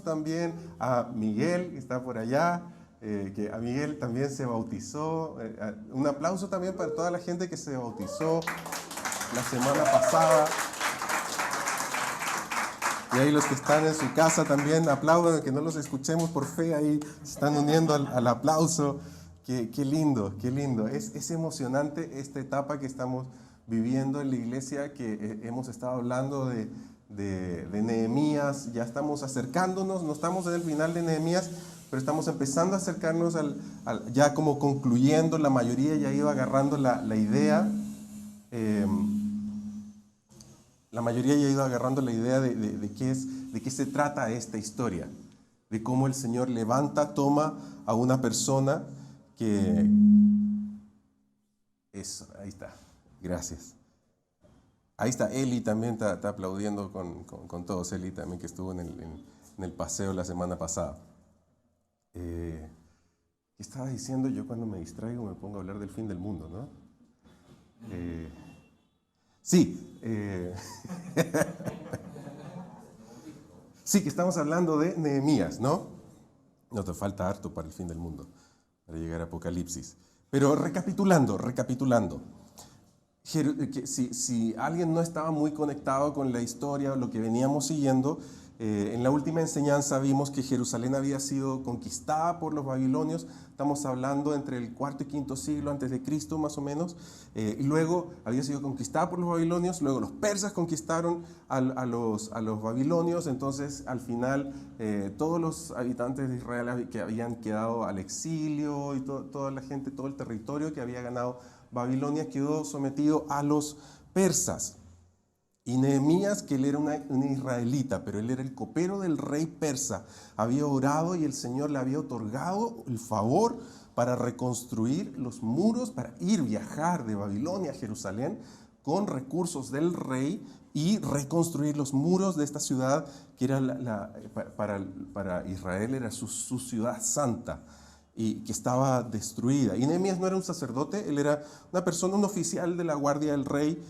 también a Miguel, que está por allá, que a Miguel también se bautizó. Un aplauso también para toda la gente que se bautizó la semana pasada. Y ahí los que están en su casa también aplaudan, que no los escuchemos por fe, ahí se están uniendo al aplauso. Qué lindo, qué lindo. Es emocionante esta etapa que estamos viviendo en la iglesia, que hemos estado hablando de Nehemías. Ya estamos acercándonos, no estamos en el final de Nehemías, pero estamos empezando a acercarnos ya como concluyendo. La mayoría ya iba agarrando la idea. La mayoría ya ha ido agarrando la idea de qué se trata esta historia, de cómo el Señor levanta, toma a una persona que... Eso, ahí está, gracias. Ahí está, Eli también está aplaudiendo con todos, Eli también que estuvo en el paseo la semana pasada. ¿Qué estaba diciendo? Yo cuando me distraigo me pongo a hablar del fin del mundo, ¿no? Sí, sí, que estamos hablando de Nehemías, ¿no? No te falta harto para el fin del mundo, para llegar a Apocalipsis. Pero recapitulando, si alguien no estaba muy conectado con la historia o lo que veníamos siguiendo, en la última enseñanza vimos que Jerusalén había sido conquistada por los babilonios. Estamos hablando entre el cuarto y quinto siglo antes de Cristo, más o menos. Y luego había sido conquistada por los babilonios. Luego los persas conquistaron a los babilonios. Entonces, al final, todos los habitantes de Israel que habían quedado al exilio y toda la gente, todo el territorio que había ganado Babilonia quedó sometido a los persas. Y Nehemías, que él era un israelita, pero él era el copero del rey persa, había orado y el Señor le había otorgado el favor para reconstruir los muros, para viajar de Babilonia a Jerusalén con recursos del rey y reconstruir los muros de esta ciudad que era para Israel era su ciudad santa y que estaba destruida. Y Nehemías no era un sacerdote, él era una persona, un oficial de la guardia del rey,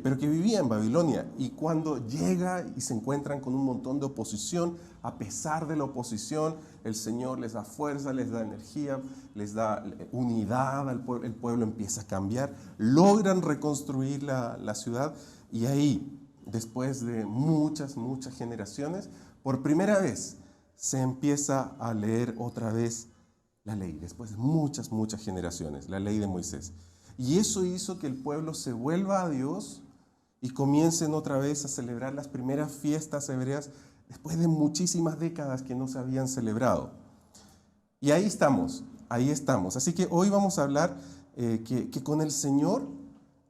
pero que vivía en Babilonia. Y cuando llega y se encuentran con un montón de oposición, a pesar de la oposición, el Señor les da fuerza, les da energía, les da unidad, el pueblo empieza a cambiar, logran reconstruir la ciudad y ahí, después de muchas generaciones, por primera vez se empieza a leer otra vez la ley, después de muchas generaciones, la ley de Moisés. Y eso hizo que el pueblo se vuelva a Dios y comiencen otra vez a celebrar las primeras fiestas hebreas después de muchísimas décadas que no se habían celebrado. Y ahí estamos. Así que hoy vamos a hablar que con el Señor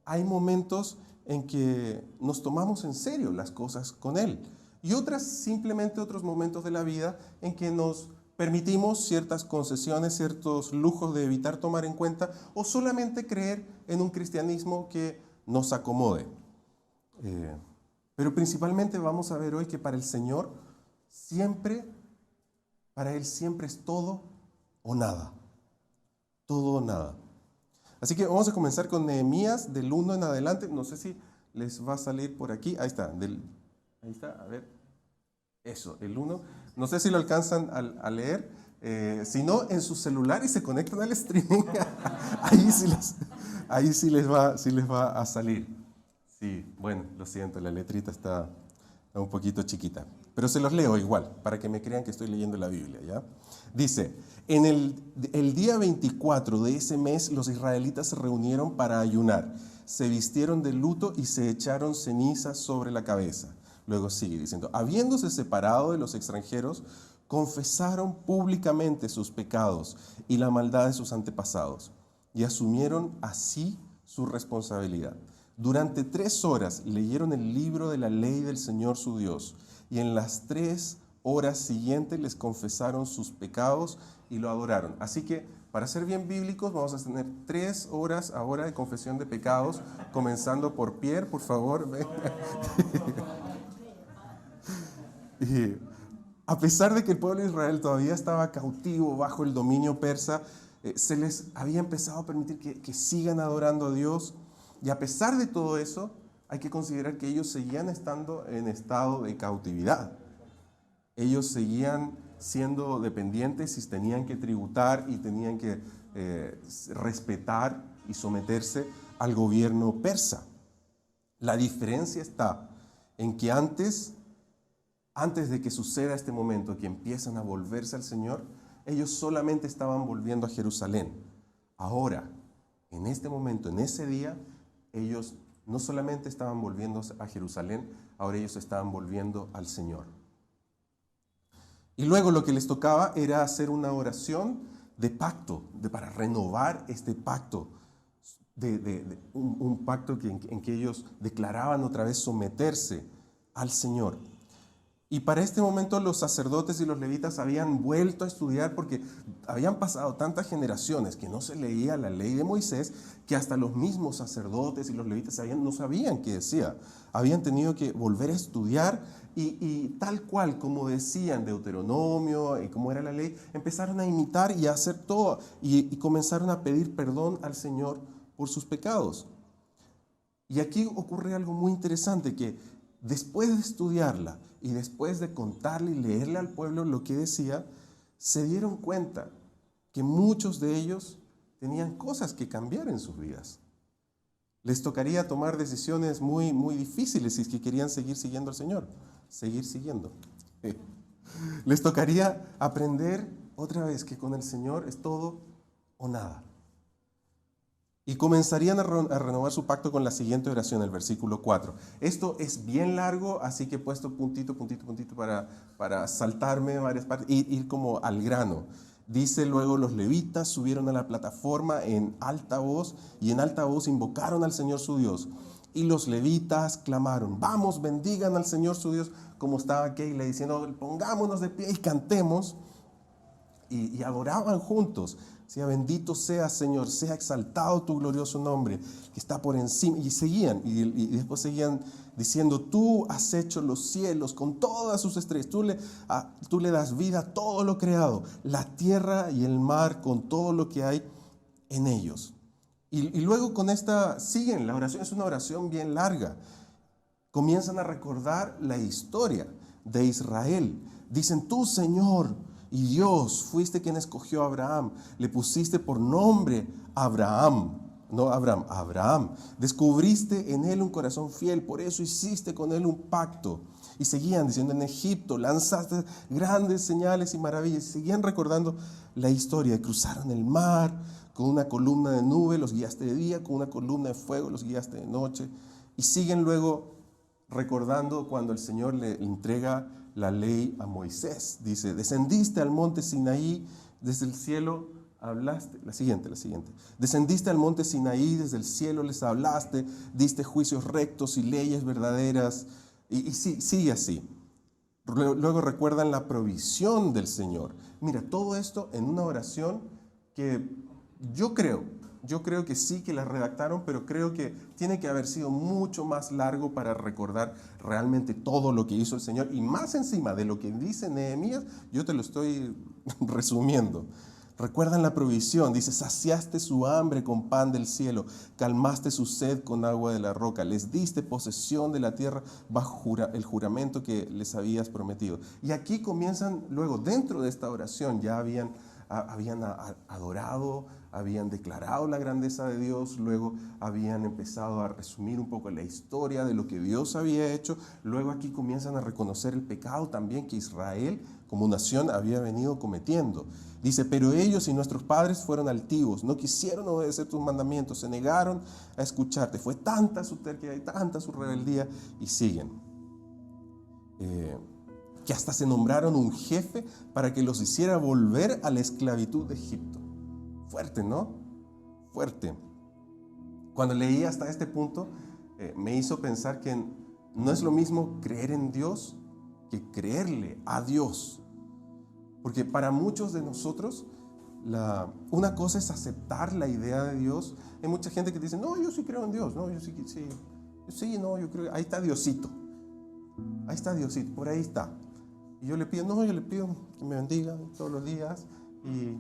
hay momentos en que nos tomamos en serio las cosas con Él. Y simplemente otros momentos de la vida en que nos permitimos ciertas concesiones, ciertos lujos de evitar tomar en cuenta o solamente creer en un cristianismo que nos acomode. Pero principalmente vamos a ver hoy que para el Señor para Él siempre es todo o nada. Todo o nada. Así que vamos a comenzar con Nehemías del 1 en adelante. No sé si les va a salir por aquí. Ahí está, a ver. Eso, el 1. No sé si lo alcanzan a leer. Si no, en su celular y se conectan al streaming, ahí sí les va a salir. Sí, bueno, lo siento, la letrita está un poquito chiquita. Pero se los leo igual, para que me crean que estoy leyendo la Biblia, ¿ya? Dice, en el día 24 de ese mes, los israelitas se reunieron para ayunar. Se vistieron de luto y se echaron cenizas sobre la cabeza. Luego sigue diciendo, habiéndose separado de los extranjeros, confesaron públicamente sus pecados y la maldad de sus antepasados y asumieron así su responsabilidad. Durante 3 horas leyeron el libro de la ley del Señor su Dios y en las 3 horas siguientes les confesaron sus pecados y lo adoraron. Así que, para ser bien bíblicos, vamos a tener 3 horas ahora de confesión de pecados, comenzando por Pierre, por favor. Y a pesar de que el pueblo de Israel todavía estaba cautivo bajo el dominio persa, se les había empezado a permitir que sigan adorando a Dios. Y a pesar de todo eso, hay que considerar que ellos seguían estando en estado de cautividad. Ellos seguían siendo dependientes y tenían que tributar y tenían que respetar y someterse al gobierno persa. La diferencia está en que antes de que suceda este momento, que empiezan a volverse al Señor, ellos solamente estaban volviendo a Jerusalén. Ahora, en este momento, en ese día, ellos no solamente estaban volviendo a Jerusalén, ahora ellos estaban volviendo al Señor. Y luego lo que les tocaba era hacer una oración de pacto, para renovar este pacto, un pacto en que ellos declaraban otra vez someterse al Señor. Y para este momento los sacerdotes y los levitas habían vuelto a estudiar porque habían pasado tantas generaciones que no se leía la ley de Moisés que hasta los mismos sacerdotes y los levitas no sabían qué decía. Habían tenido que volver a estudiar y tal cual como decían Deuteronomio y como era la ley, empezaron a imitar y a hacer todo y comenzaron a pedir perdón al Señor por sus pecados. Y aquí ocurre algo muy interesante, que después de estudiarla y después de contarle y leerle al pueblo lo que decía, se dieron cuenta que muchos de ellos tenían cosas que cambiar en sus vidas. Les tocaría tomar decisiones muy, muy difíciles si es que querían seguir siguiendo al Señor, seguir siguiendo. Les tocaría aprender otra vez que con el Señor es todo o nada. Y comenzarían a renovar su pacto con la siguiente oración, el versículo 4. Esto es bien largo, así que he puesto puntito para saltarme varias partes, ir como al grano. Dice luego: los levitas subieron a la plataforma en alta voz y en alta voz invocaron al Señor su Dios. Y los levitas clamaron: vamos, bendigan al Señor su Dios, como estaba Keila diciendo, pongámonos de pie y cantemos. Y adoraban juntos. Sea bendito sea, Señor, sea exaltado tu glorioso nombre, que está por encima. Y seguían, y después seguían diciendo: tú has hecho los cielos con todas sus estrellas, tú le das vida a todo lo creado, la tierra y el mar con todo lo que hay en ellos. Y luego con esta, siguen, la oración es una oración bien larga. Comienzan a recordar la historia de Israel. Dicen: tú, Señor y Dios, fuiste quien escogió a Abraham, le pusiste por nombre Abraham, no Abraham, Abraham. Descubriste en él un corazón fiel, por eso hiciste con él un pacto. Y seguían diciendo: en Egipto lanzaste grandes señales y maravillas. Y seguían recordando la historia. Cruzaron el mar con una columna de nube, los guiaste de día, con una columna de fuego, los guiaste de noche. Y siguen luego recordando cuando el Señor le entrega la ley a Moisés. Dice: descendiste al monte Sinaí, desde el cielo hablaste. La siguiente. Descendiste al monte Sinaí, desde el cielo les hablaste, diste juicios rectos y leyes verdaderas. Y sigue así. Luego recuerdan la provisión del Señor. Mira, todo esto en una oración que yo creo que sí que la redactaron, pero creo que tiene que haber sido mucho más largo para recordar realmente todo lo que hizo el Señor. Y más encima de lo que dice Nehemías, yo te lo estoy resumiendo. Recuerdan la provisión, dice: saciaste su hambre con pan del cielo, calmaste su sed con agua de la roca, les diste posesión de la tierra bajo el juramento que les habías prometido. Y aquí comienzan luego, dentro de esta oración, ya habían adorado, habían declarado la grandeza de Dios, luego habían empezado a resumir un poco la historia de lo que Dios había hecho, luego aquí comienzan a reconocer el pecado también que Israel como nación había venido cometiendo. Dice: pero ellos y nuestros padres fueron altivos, no quisieron obedecer tus mandamientos, se negaron a escucharte, fue tanta su terquedad y tanta su rebeldía. Y siguen. Que hasta se nombraron un jefe para que los hiciera volver a la esclavitud de Egipto. Fuerte, ¿no? Fuerte. Cuando leí hasta este punto, me hizo pensar que no es lo mismo creer en Dios que creerle a Dios. Porque para muchos de nosotros, una cosa es aceptar la idea de Dios. Hay mucha gente que dice: no, yo sí creo en Dios, no, yo creo, ahí está Diosito, por ahí está. Y yo le pido que me bendiga todos los días. Y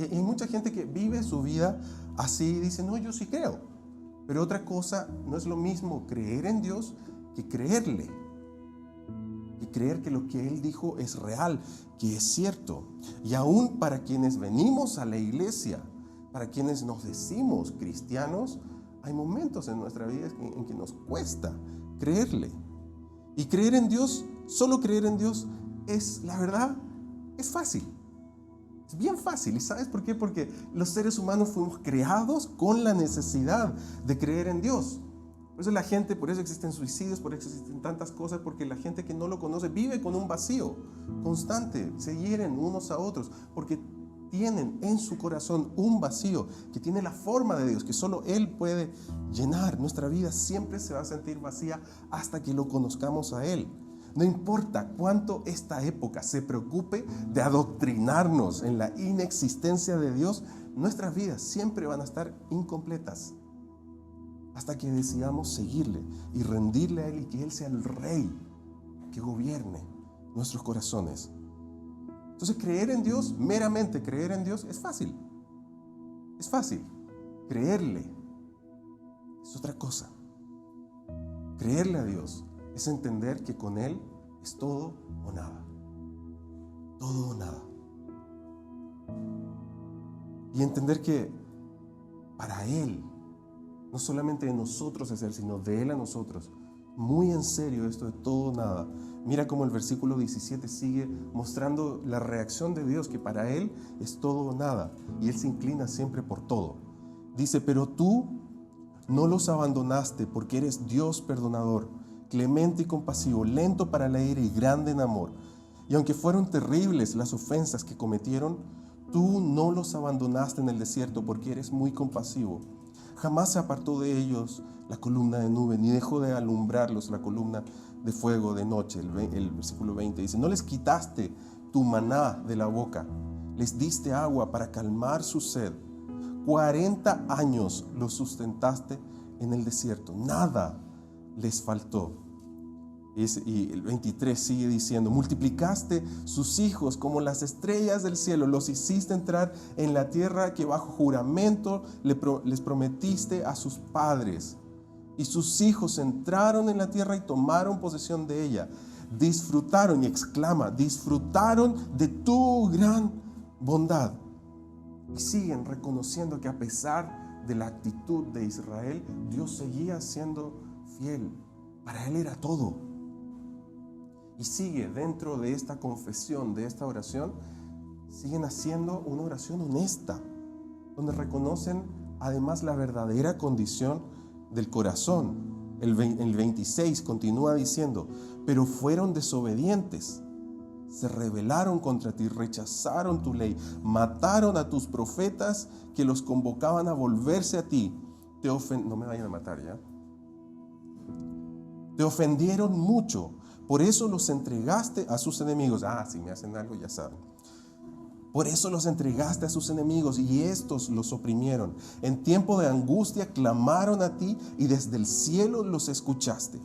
hay mucha gente que vive su vida así y dice: no, yo sí creo. Pero otra cosa, no es lo mismo creer en Dios que creerle. y creer que lo que Él dijo es real, que es cierto. Y aún para quienes venimos a la iglesia, para quienes nos decimos cristianos, hay momentos en nuestra vida en que nos cuesta creerle. Y creer en Dios, solo creer en Dios, es, la verdad, es fácil. Es bien fácil. ¿Y sabes por qué? Porque los seres humanos fuimos creados con la necesidad de creer en Dios. Por eso existen suicidios, por eso existen tantas cosas, porque la gente que no lo conoce vive con un vacío constante, se hieren unos a otros, porque tienen en su corazón un vacío que tiene la forma de Dios, que solo Él puede llenar. Nuestra vida siempre se va a sentir vacía hasta que lo conozcamos a Él. No importa cuánto esta época se preocupe de adoctrinarnos en la inexistencia de Dios, nuestras vidas siempre van a estar incompletas hasta que decidamos seguirle y rendirle a Él y que Él sea el Rey que gobierne nuestros corazones. Entonces creer en Dios, meramente creer en Dios, es fácil. Es fácil. Creerle es otra cosa. Creerle a Dios es entender que con Él es todo o nada. Todo o nada. Y entender que para Él, no solamente de nosotros es Él, sino de Él a nosotros. Muy en serio esto de todo o nada. Mira cómo el versículo 17 sigue mostrando la reacción de Dios, que para Él es todo o nada. Y Él se inclina siempre por todo. Dice, pero tú no los abandonaste porque eres Dios perdonador, clemente y compasivo, lento para la ira y grande en amor. Y aunque fueron terribles las ofensas que cometieron, tú no los abandonaste en el desierto porque eres muy compasivo. Jamás se apartó de ellos la columna de nube, ni dejó de alumbrarlos la columna de fuego de noche. El versículo 20 dice, no les quitaste tu maná de la boca, les diste agua para calmar su sed. 40 años los sustentaste en el desierto, nada les faltó. Y el 23 sigue diciendo, multiplicaste sus hijos como las estrellas del cielo, los hiciste entrar en la tierra que bajo juramento les prometiste a sus padres. Y sus hijos entraron en la tierra y tomaron posesión de ella. Disfrutaron, y exclama, disfrutaron de tu gran bondad. Y siguen reconociendo que a pesar de la actitud de Israel, Dios seguía siendo fiel. Para Él era todo. Y sigue dentro de esta confesión, de esta oración, siguen haciendo una oración honesta, donde reconocen además la verdadera condición del corazón. El 26 continúa diciendo, pero fueron desobedientes, se rebelaron contra ti, rechazaron tu ley, mataron a tus profetas que los convocaban a volverse a ti. No me vayan a matar ya. Te ofendieron mucho. Por eso los entregaste a sus enemigos. Si me hacen algo ya saben. Por eso los entregaste a sus enemigos y estos los oprimieron. En tiempo de angustia clamaron a ti y desde el cielo los escuchaste.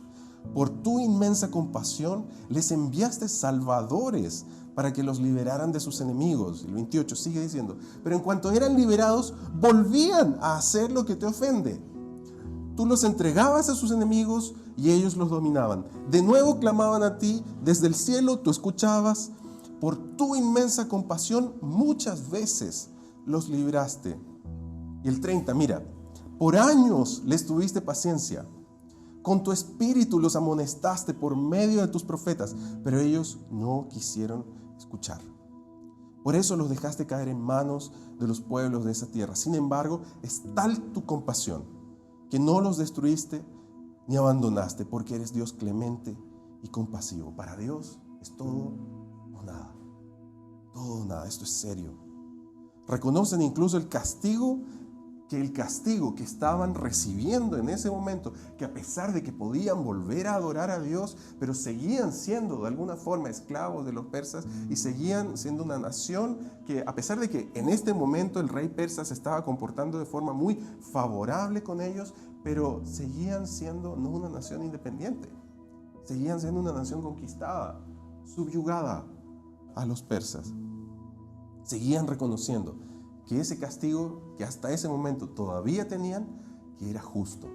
Por tu inmensa compasión les enviaste salvadores para que los liberaran de sus enemigos. El 28 sigue diciendo, pero en cuanto eran liberados, volvían a hacer lo que te ofende. Tú los entregabas a sus enemigos y ellos los dominaban. De nuevo clamaban a ti, desde el cielo tú escuchabas. Por tu inmensa compasión muchas veces los libraste. Y el 30, mira, por años les tuviste paciencia. Con tu espíritu los amonestaste por medio de tus profetas, pero ellos no quisieron escuchar. Por eso los dejaste caer en manos de los pueblos de esa tierra. Sin embargo, es tal tu compasión que no los destruiste ni abandonaste, porque eres Dios clemente y compasivo. Para Dios es todo o nada. Todo o nada, esto es serio. Reconocen incluso el castigo que estaban recibiendo en ese momento, que a pesar de que podían volver a adorar a Dios, pero seguían siendo de alguna forma esclavos de los persas y seguían siendo una nación que, a pesar de que en este momento el rey persa se estaba comportando de forma muy favorable con ellos, pero seguían siendo no una nación independiente, seguían siendo una nación conquistada, subyugada a los persas. Seguían reconociendo que ese castigo que hasta ese momento todavía tenían, que era justo.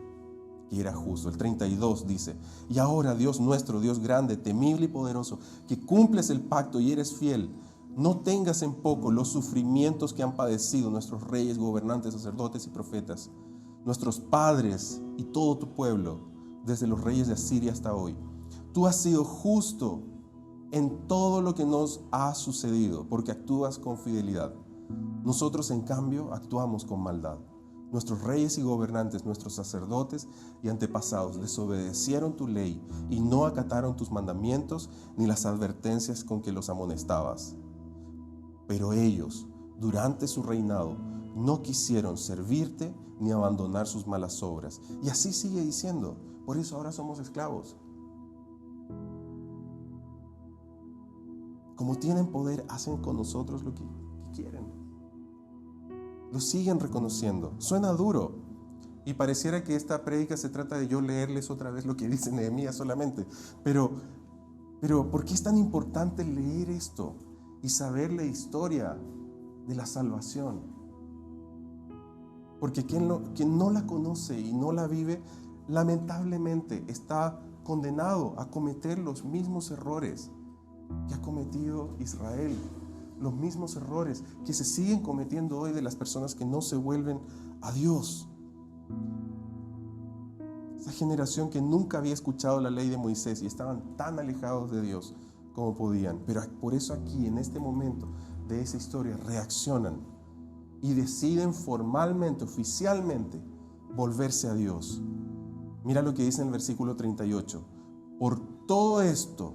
que era justo. El 32 dice: y ahora, Dios nuestro, Dios grande, temible y poderoso, que cumples el pacto y eres fiel, no tengas en poco los sufrimientos que han padecido nuestros reyes, gobernantes, sacerdotes y profetas, nuestros padres y todo tu pueblo, desde los reyes de Asiria hasta hoy. Tú has sido justo en todo lo que nos ha sucedido, porque actúas con fidelidad. Nosotros, en cambio, actuamos con maldad. Nuestros reyes y gobernantes, nuestros sacerdotes y antepasados desobedecieron tu ley y no acataron tus mandamientos ni las advertencias con que los amonestabas. Pero ellos, durante su reinado, no quisieron servirte ni abandonar sus malas obras. Y así sigue diciendo. Por eso ahora somos esclavos. Como tienen poder, hacen con nosotros lo que quieren. Lo siguen reconociendo. Suena duro. Y pareciera que esta prédica se trata de yo leerles otra vez lo que dice Nehemías solamente. Pero ¿por qué es tan importante leer esto y saber la historia de la salvación? Porque quien no la conoce y no la vive, lamentablemente está condenado a cometer los mismos errores que ha cometido Israel, los mismos errores que se siguen cometiendo hoy de las personas que no se vuelven a Dios. Esa generación que nunca había escuchado la ley de Moisés y estaban tan alejados de Dios como podían, pero por eso aquí, en este momento de esa historia, reaccionan y deciden formalmente, oficialmente, volverse a Dios. Mira lo que dice en el versículo 38. Por todo esto,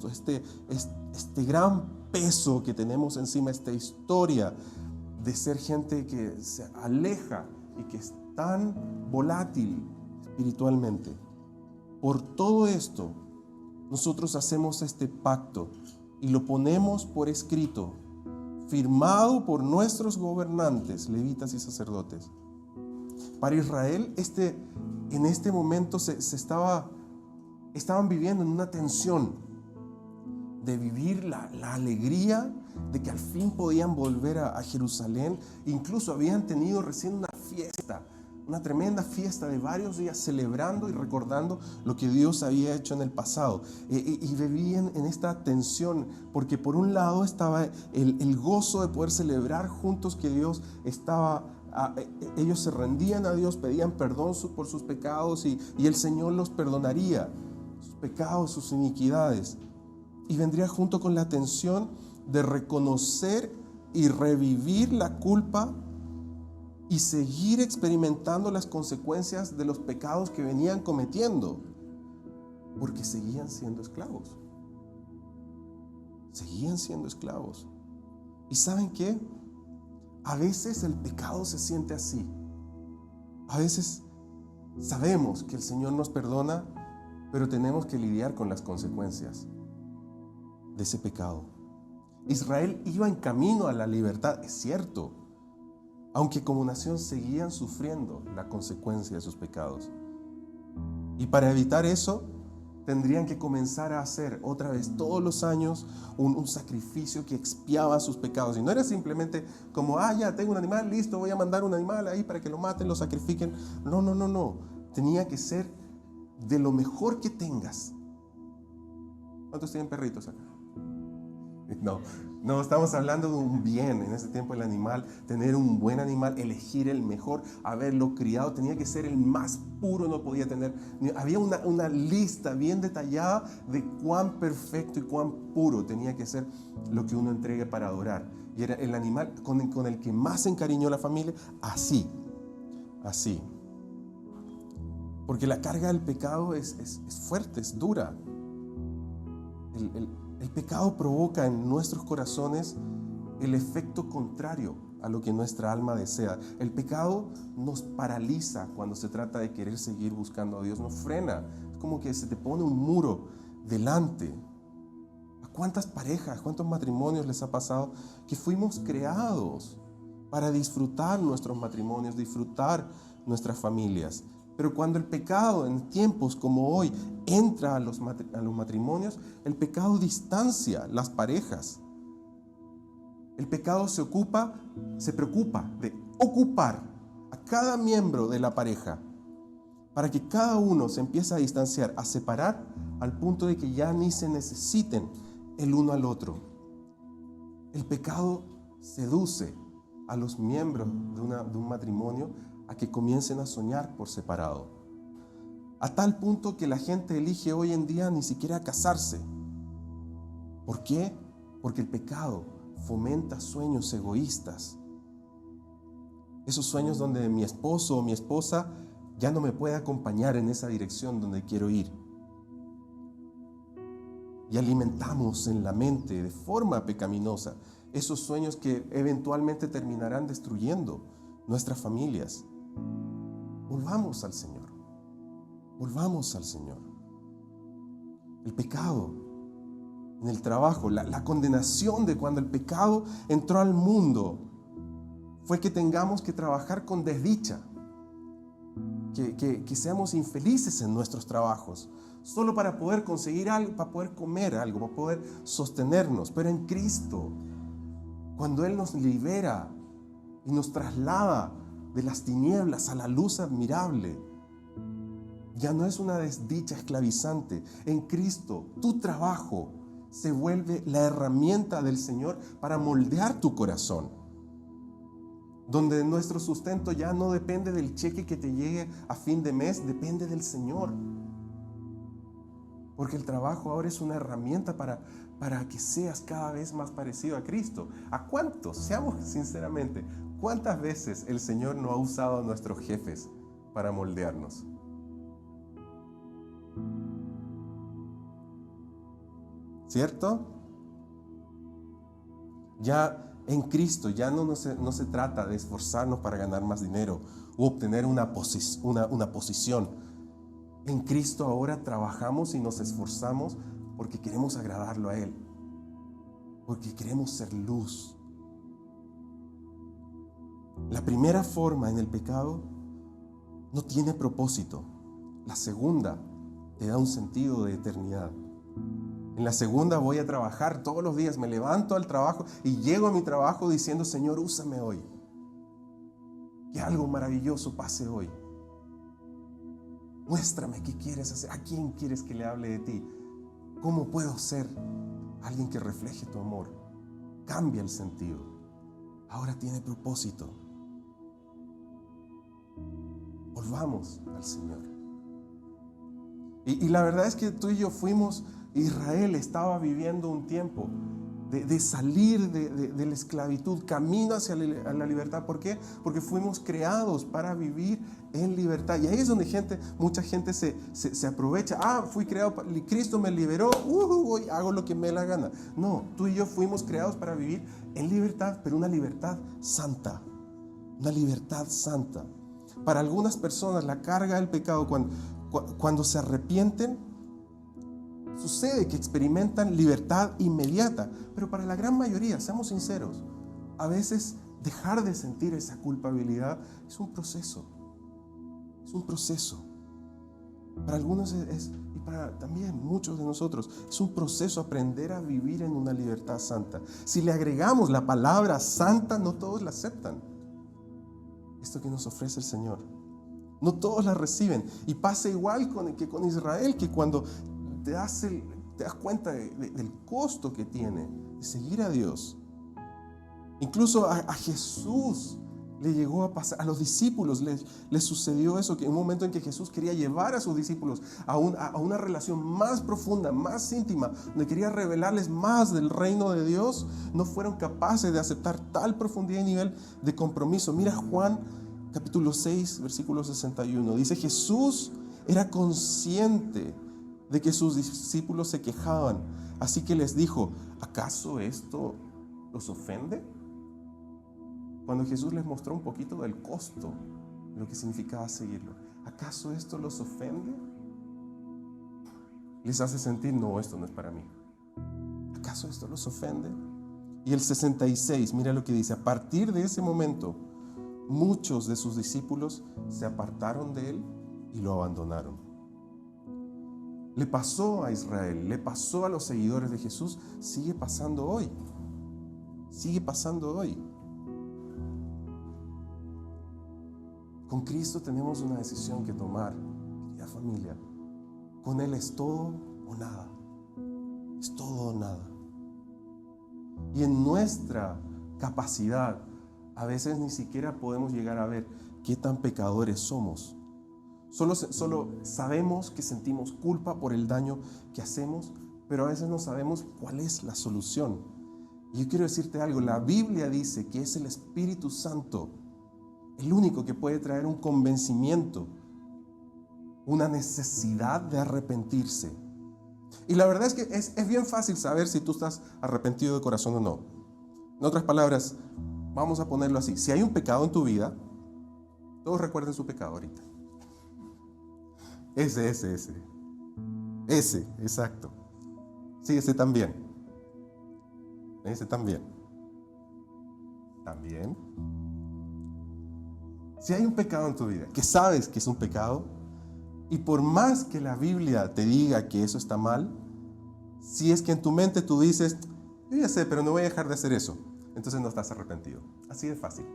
este gran peso que tenemos encima, esta historia de ser gente que se aleja y que es tan volátil espiritualmente, por todo esto, nosotros hacemos este pacto y lo ponemos por escrito, firmado por nuestros gobernantes, levitas y sacerdotes. Para Israel, en este momento estaban viviendo en una tensión de vivir la alegría de que al fin podían volver a Jerusalén. Incluso habían tenido recién una fiesta, una tremenda fiesta de varios días, celebrando y recordando lo que Dios había hecho en el pasado. Y vivían en esta tensión, porque por un lado estaba el gozo de poder celebrar juntos que Dios estaba. Ellos se rendían a Dios, pedían perdón por sus pecados y el Señor los perdonaría, sus pecados, sus iniquidades. Y vendría junto con la tensión de reconocer y revivir la culpa y seguir experimentando las consecuencias de los pecados que venían cometiendo, porque seguían siendo esclavos. Seguían siendo esclavos. ¿Y saben qué? A veces el pecado se siente así. A veces sabemos que el Señor nos perdona, pero tenemos que lidiar con las consecuencias de ese pecado. Israel iba en camino a la libertad, es cierto, aunque como nación seguían sufriendo la consecuencia de sus pecados. Y para evitar eso, tendrían que comenzar a hacer otra vez todos los años un sacrificio que expiaba sus pecados. Y no era simplemente como, ya tengo un animal, listo, voy a mandar un animal ahí para que lo maten, lo sacrifiquen. No. Tenía que ser de lo mejor que tengas. ¿Cuántos tienen perritos acá? No, estamos hablando de un bien. En ese tiempo el animal, tener un buen animal, elegir el mejor, haberlo criado, tenía que ser el más puro, no podía tener. Había una lista bien detallada de cuán perfecto y cuán puro tenía que ser lo que uno entregue para adorar. Y era el animal con el que más se encariñó la familia, así. Porque la carga del pecado es fuerte, es dura. El pecado provoca en nuestros corazones el efecto contrario a lo que nuestra alma desea. El pecado nos paraliza cuando se trata de querer seguir buscando a Dios, nos frena. Es como que se te pone un muro delante. ¿A cuántas parejas, cuántos matrimonios les ha pasado que fuimos creados para disfrutar nuestros matrimonios, disfrutar nuestras familias? Pero cuando el pecado en tiempos como hoy entra a los matrimonios, el pecado distancia las parejas. El pecado se preocupa de ocupar a cada miembro de la pareja, para que cada uno se empiece a distanciar, a separar, al punto de que ya ni se necesiten el uno al otro. El pecado seduce a los miembros de un matrimonio a que comiencen a soñar por separado. A tal punto que la gente elige hoy en día ni siquiera casarse. ¿Por qué? Porque el pecado fomenta sueños egoístas. Esos sueños donde mi esposo o mi esposa ya no me puede acompañar en esa dirección donde quiero ir. Y alimentamos en la mente de forma pecaminosa esos sueños que eventualmente terminarán destruyendo nuestras familias. Volvamos al Señor. Volvamos al Señor. El pecado en el trabajo, la condenación de cuando el pecado entró al mundo fue que tengamos que trabajar con desdicha, que seamos infelices en nuestros trabajos, solo para poder conseguir algo, para poder comer algo, para poder sostenernos. Pero en Cristo, cuando Él nos libera y nos traslada de las tinieblas a la luz admirable, ya no es una desdicha esclavizante. En Cristo, tu trabajo se vuelve la herramienta del Señor para moldear tu corazón, donde nuestro sustento ya no depende del cheque que te llegue a fin de mes, depende del Señor. Porque el trabajo ahora es una herramienta para que seas cada vez más parecido a Cristo. ¿A cuántos? Seamos sinceramente, ¿cuántas veces el Señor no ha usado a nuestros jefes para moldearnos? ¿Cierto? Ya en Cristo ya no se trata de esforzarnos para ganar más dinero o obtener una posición. En Cristo ahora trabajamos y nos esforzamos porque queremos agradarlo a Él, porque queremos ser luz. La primera forma en el pecado no tiene propósito. La segunda te da un sentido de eternidad. En la segunda voy a trabajar todos los días, me levanto al trabajo y llego a mi trabajo diciendo: Señor, úsame hoy. Que algo maravilloso pase hoy. Muéstrame qué quieres hacer, a quién quieres que le hable de ti, cómo puedo ser alguien que refleje tu amor. Cambia el sentido. Ahora tiene propósito. Volvamos al Señor. Y la verdad es que tú y yo Israel estaba viviendo un tiempo de salir de la esclavitud, camino hacia la libertad. ¿Por qué? Porque fuimos creados para vivir en libertad. Y ahí es donde mucha gente se aprovecha. Fui creado, Cristo me liberó, hoy hago lo que me dé la gana. No, tú y yo fuimos creados para vivir en libertad, pero una libertad santa. Una libertad santa. Para algunas personas la carga del pecado, cuando se arrepienten, sucede que experimentan libertad inmediata, pero para la gran mayoría, seamos sinceros, a veces dejar de sentir esa culpabilidad es un proceso. Es un proceso. Para algunos y para también muchos de nosotros, es un proceso aprender a vivir en una libertad santa. Si le agregamos la palabra santa, no todos la aceptan. Esto que nos ofrece el Señor, no todos la reciben. Y pasa igual que con Israel, que cuando te das cuenta del costo que tiene de seguir a Dios. Incluso a Jesús le llegó a pasar, a los discípulos les sucedió eso, que en un momento en que Jesús quería llevar a sus discípulos a una relación más profunda, más íntima, donde quería revelarles más del reino de Dios, no fueron capaces de aceptar tal profundidad y nivel de compromiso. Mira Juan capítulo 6, versículo 61. Dice: Jesús era consciente de que sus discípulos se quejaban, así que les dijo: ¿acaso esto los ofende? Cuando Jesús les mostró un poquito del costo de lo que significaba seguirlo, ¿acaso esto los ofende? Les hace sentir: no, esto no es para mí. ¿Acaso esto los ofende? Y el 66, mira lo que dice: a partir de ese momento, muchos de sus discípulos se apartaron de él y lo abandonaron. Le pasó a Israel, le pasó a los seguidores de Jesús, sigue pasando hoy. Sigue pasando hoy. Con Cristo tenemos una decisión que tomar, querida familia. Con Él es todo o nada. Es todo o nada. Y en nuestra capacidad, a veces ni siquiera podemos llegar a ver qué tan pecadores somos. Solo sabemos que sentimos culpa por el daño que hacemos, pero a veces no sabemos cuál es la solución. Y yo quiero decirte algo, la Biblia dice que es el Espíritu Santo el único que puede traer un convencimiento, una necesidad de arrepentirse. Y la verdad es que es bien fácil saber si tú estás arrepentido de corazón o no. En otras palabras, vamos a ponerlo así. Si hay un pecado en tu vida, todos recuerden su pecado ahorita. Ese, exacto. Sí, ese también. Ese también. También. Si hay un pecado en tu vida, que sabes que es un pecado, y por más que la Biblia te diga que eso está mal, si es que en tu mente tú dices, yo ya sé, pero no voy a dejar de hacer eso, entonces no estás arrepentido. Así de fácil.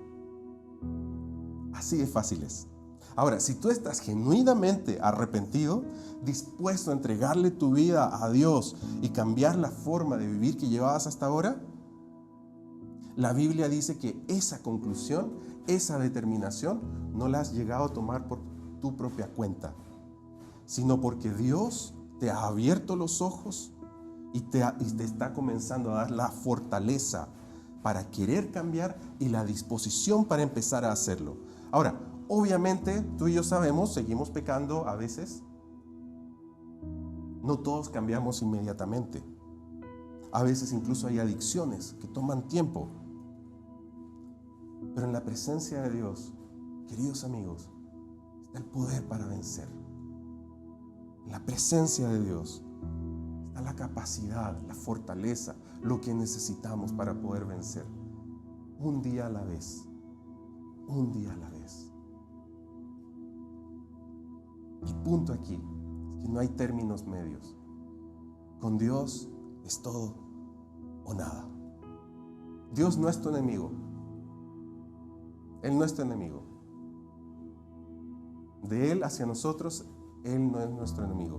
Así de fácil es. Ahora, si tú estás genuinamente arrepentido, dispuesto a entregarle tu vida a Dios y cambiar la forma de vivir que llevabas hasta ahora, la Biblia dice que esa conclusión, esa determinación, no la has llegado a tomar por tu propia cuenta, sino porque Dios te ha abierto los ojos y te está comenzando a dar la fortaleza para querer cambiar y la disposición para empezar a hacerlo. Ahora, obviamente, tú y yo sabemos, seguimos pecando a veces. No todos cambiamos inmediatamente. A veces incluso hay adicciones que toman tiempo. Pero en la presencia de Dios, queridos amigos, está el poder para vencer. En la presencia de Dios está la capacidad, la fortaleza, lo que necesitamos para poder vencer. Un día a la vez. Un día a la vez. El punto aquí es que no hay términos medios. Con Dios es todo o nada. Dios no es tu enemigo. Él no es tu enemigo. De Él hacia nosotros, Él no es nuestro enemigo.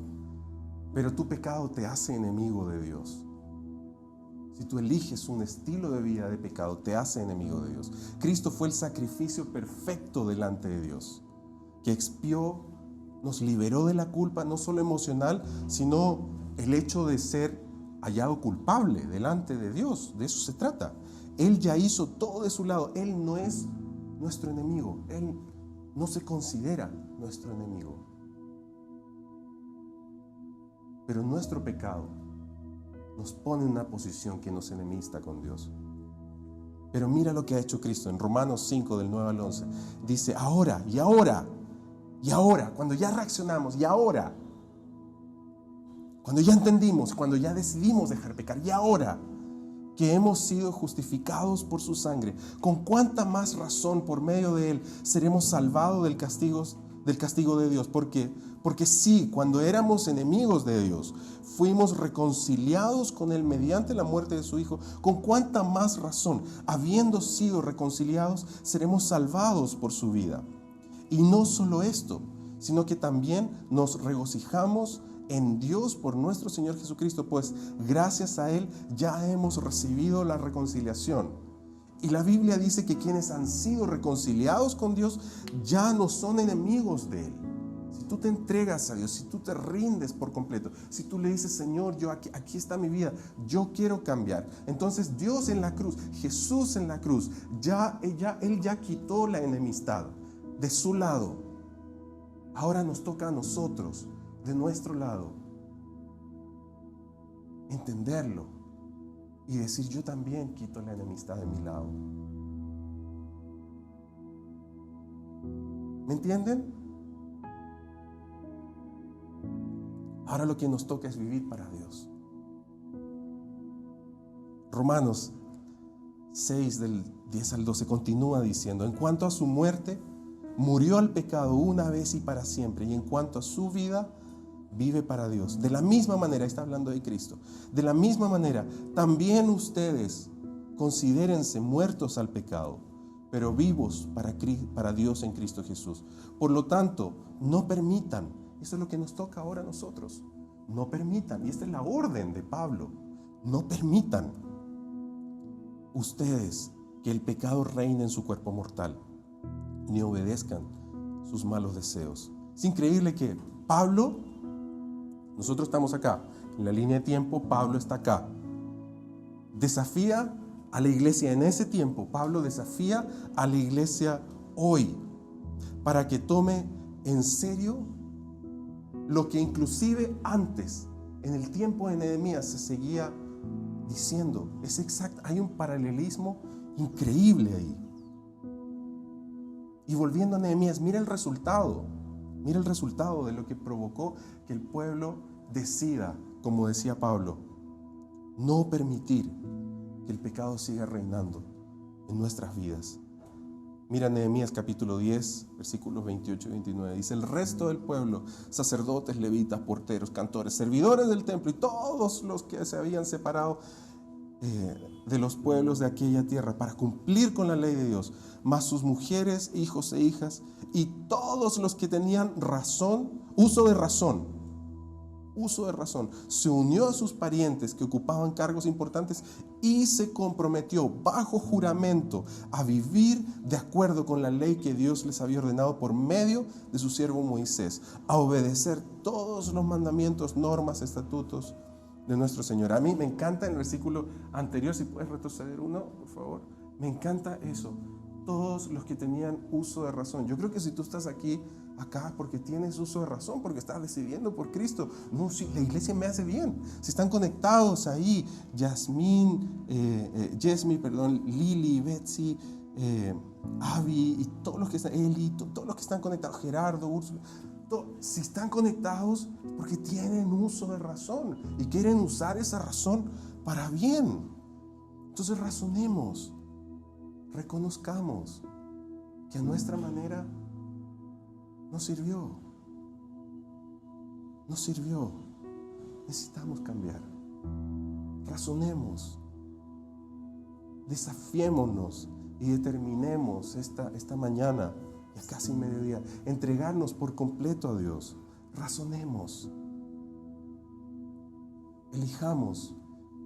Pero tu pecado te hace enemigo de Dios. Si tú eliges un estilo de vida de pecado, te hace enemigo de Dios. Cristo fue el sacrificio perfecto delante de Dios, que expió, nos liberó de la culpa, no solo emocional, sino el hecho de ser hallado culpable delante de Dios. De eso se trata. Él ya hizo todo de su lado. Él no es nuestro enemigo. Él no se considera nuestro enemigo. Pero nuestro pecado nos pone en una posición que nos enemista con Dios. Pero mira lo que ha hecho Cristo en Romanos 5, del 9 al 11. Dice, ahora, cuando ya reaccionamos, cuando ya entendimos, cuando ya decidimos dejar pecar, y ahora que hemos sido justificados por su sangre, ¿con cuánta más razón por medio de Él seremos salvados del castigo de Dios? Porque sí, cuando éramos enemigos de Dios, fuimos reconciliados con Él mediante la muerte de su Hijo. ¿Con cuánta más razón, habiendo sido reconciliados, seremos salvados por su vida? Y no solo esto, sino que también nos regocijamos en Dios por nuestro Señor Jesucristo, pues gracias a Él ya hemos recibido la reconciliación. Y la Biblia dice que quienes han sido reconciliados con Dios ya no son enemigos de Él. Si tú te entregas a Dios, si tú te rindes por completo, si tú le dices, Señor, aquí está mi vida, yo quiero cambiar. Entonces Dios en la cruz, Jesús en la cruz, Él ya quitó la enemistad de su lado. Ahora nos toca a nosotros, de nuestro lado, entenderlo y decir, yo también quito la enemistad de mi lado. ¿Me entienden? Ahora lo que nos toca es vivir para Dios. Romanos 6, del 10 al 12 continúa diciendo, en cuanto a su muerte, murió al pecado una vez y para siempre, y en cuanto a su vida, vive para Dios. De la misma manera, está hablando de Cristo, de la misma manera, también ustedes considérense muertos al pecado, pero vivos para Dios en Cristo Jesús. Por lo tanto, no permitan, eso es lo que nos toca ahora a nosotros, no permitan, y esta es la orden de Pablo, no permitan ustedes que el pecado reine en su cuerpo mortal, ni obedezcan sus malos deseos. Es increíble que Pablo, nosotros estamos acá, en la línea de tiempo, Pablo está acá, desafía a la iglesia en ese tiempo, Pablo desafía a la iglesia hoy para que tome en serio lo que inclusive antes, en el tiempo de Nehemías, se seguía diciendo. Es exacto, hay un paralelismo increíble ahí. Y volviendo a Nehemías, mira el resultado de lo que provocó que el pueblo decida, como decía Pablo, no permitir que el pecado siga reinando en nuestras vidas. Mira Nehemías capítulo 10, versículos 28 y 29. Dice: el resto del pueblo, sacerdotes, levitas, porteros, cantores, servidores del templo y todos los que se habían separado de los pueblos de aquella tierra para cumplir con la ley de Dios, más sus mujeres, hijos e hijas y todos los que tenían uso de razón, se unió a sus parientes que ocupaban cargos importantes y se comprometió bajo juramento a vivir de acuerdo con la ley que Dios les había ordenado por medio de su siervo Moisés, a obedecer todos los mandamientos, normas, estatutos de nuestro Señor. A mí me encanta el versículo anterior, si puedes retroceder uno, por favor. Me encanta eso, todos los que tenían uso de razón. Yo creo que si tú estás acá porque tienes uso de razón, porque estás decidiendo por Cristo. No, sí, la iglesia me hace bien. Si están conectados ahí, Lili, Betsy, Abby y todos los que están, Eli, todos los que están conectados, Gerardo, Úrsula, si están conectados porque tienen uso de razón y quieren usar esa razón para bien. Entonces razonemos, reconozcamos que a nuestra manera no sirvió. Necesitamos cambiar. Razonemos, desafiémonos y determinemos esta mañana, ya casi mediodía, entregarnos por completo a Dios. Razonemos, elijamos,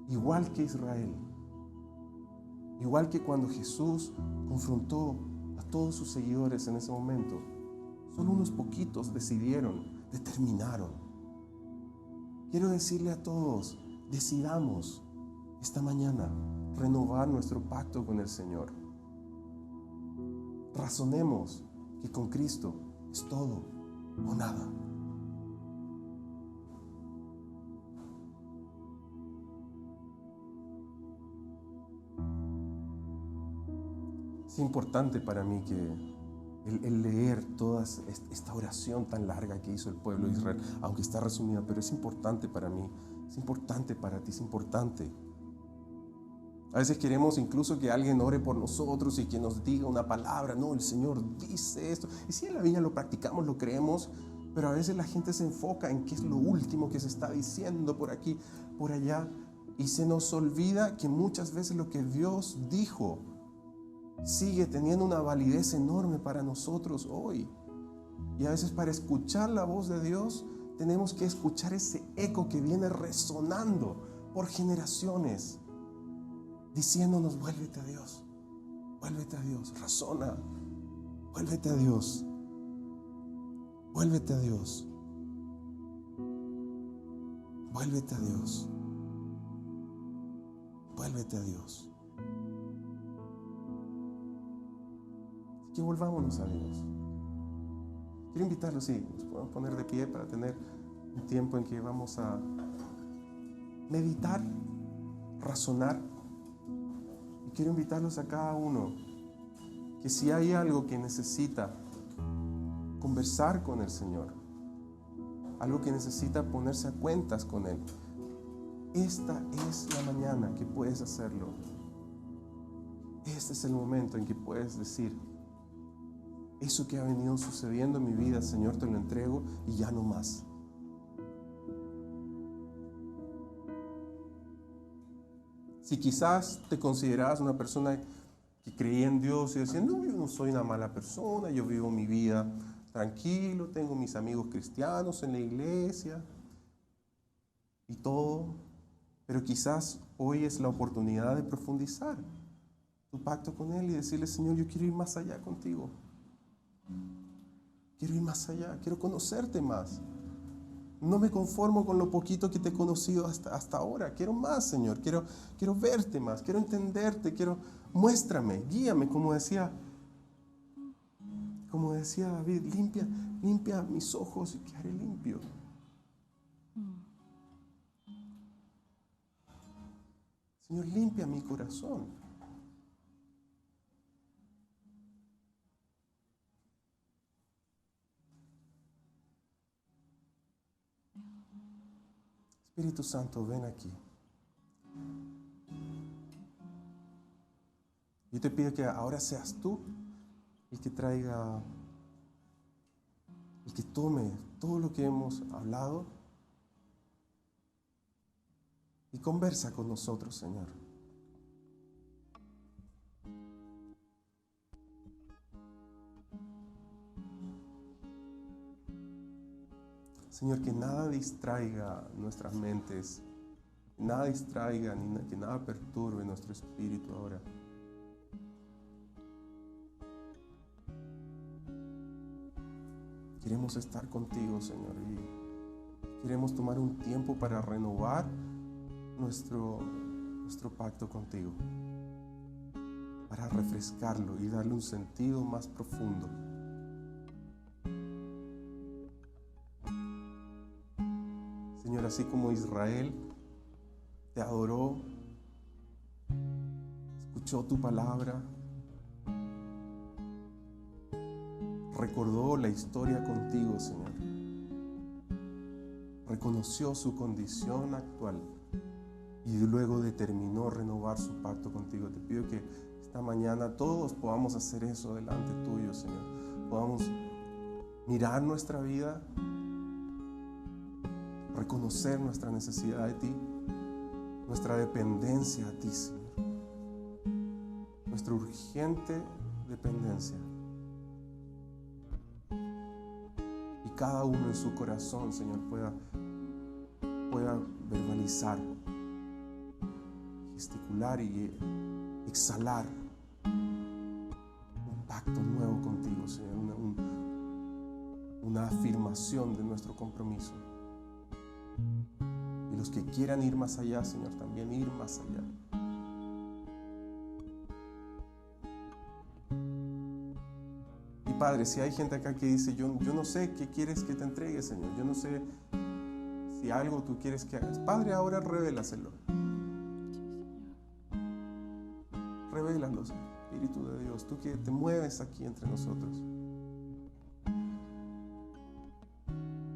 igual que Israel, igual que cuando Jesús confrontó a todos sus seguidores en ese momento. Solo unos poquitos determinaron. Quiero decirle a todos, decidamos esta mañana renovar nuestro pacto con el Señor. Razonemos que con Cristo es todo o nada. Es importante para mí que el leer toda esta oración tan larga que hizo el pueblo de Israel, aunque está resumida, pero es importante para mí, es importante para ti, es importante. A veces queremos incluso que alguien ore por nosotros y que nos diga una palabra. No, el Señor dice esto. Y sí, en la Biblia lo practicamos, lo creemos, pero a veces la gente se enfoca en qué es lo último que se está diciendo por aquí, por allá, y se nos olvida que muchas veces lo que Dios dijo sigue teniendo una validez enorme para nosotros hoy. Y a veces para escuchar la voz de Dios tenemos que escuchar ese eco que viene resonando por generaciones, diciéndonos: vuélvete a Dios, razona, vuélvete a Dios, vuélvete a Dios, vuélvete a Dios, vuélvete a Dios. Que volvámonos a Dios. Quiero invitarlos, sí, nos podemos poner de pie para tener un tiempo en que vamos a meditar, razonar. Y quiero invitarlos a cada uno que si hay algo que necesita conversar con el Señor, algo que necesita ponerse a cuentas con Él, esta es la mañana que puedes hacerlo. Este es el momento en que puedes decir: eso que ha venido sucediendo en mi vida, Señor, te lo entrego y ya no más. Si quizás te considerabas una persona que creía en Dios y decía, no, yo no soy una mala persona, yo vivo mi vida tranquilo, tengo mis amigos cristianos en la iglesia y todo, pero quizás hoy es la oportunidad de profundizar tu pacto con Él y decirle, Señor, yo quiero ir más allá contigo. Quiero ir más allá, quiero conocerte más. No me conformo con lo poquito que te he conocido hasta ahora. Quiero más, Señor. Quiero verte más, quiero entenderte, muéstrame, guíame, como decía David, limpia mis ojos y quedaré limpio. Señor, limpia mi corazón. Espíritu Santo, ven aquí. Yo te pido que ahora seas tú el que traiga, el que tome todo lo que hemos hablado y conversa con nosotros, Señor. Señor, que nada distraiga nuestras mentes, nada distraiga, que nada perturbe nuestro espíritu ahora. Queremos estar contigo, Señor, y queremos tomar un tiempo para renovar nuestro pacto contigo, para refrescarlo y darle un sentido más profundo. Señor, así como Israel te adoró, escuchó tu palabra, recordó la historia contigo, Señor, reconoció su condición actual y luego determinó renovar su pacto contigo. Te pido que esta mañana todos podamos hacer eso delante tuyo, Señor. Podamos mirar nuestra vida, reconocer nuestra necesidad de ti, nuestra dependencia a ti, Señor, nuestra urgente dependencia. Y cada uno en su corazón, Señor, pueda verbalizar, gesticular y exhalar un pacto nuevo contigo, Señor, una afirmación de nuestro compromiso. Y los que quieran ir más allá, Señor, también ir más allá. Y Padre, si hay gente acá que dice, yo no sé qué quieres que te entregue, Señor, yo no sé si algo tú quieres que hagas, Padre, ahora revélaselo. Revélalo, Espíritu de Dios, tú que te mueves aquí entre nosotros.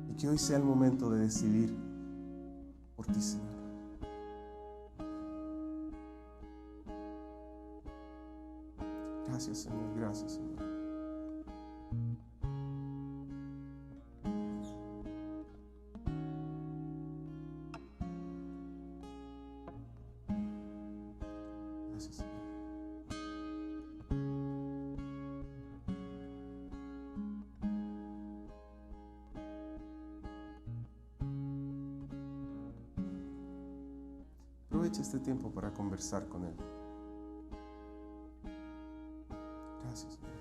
Y que hoy sea el momento de decidir por ti, Señor. Gracias, Señor, gracias, Señor. Gracias, Señor. Aprovecha este tiempo para conversar con Él. Gracias, Señor.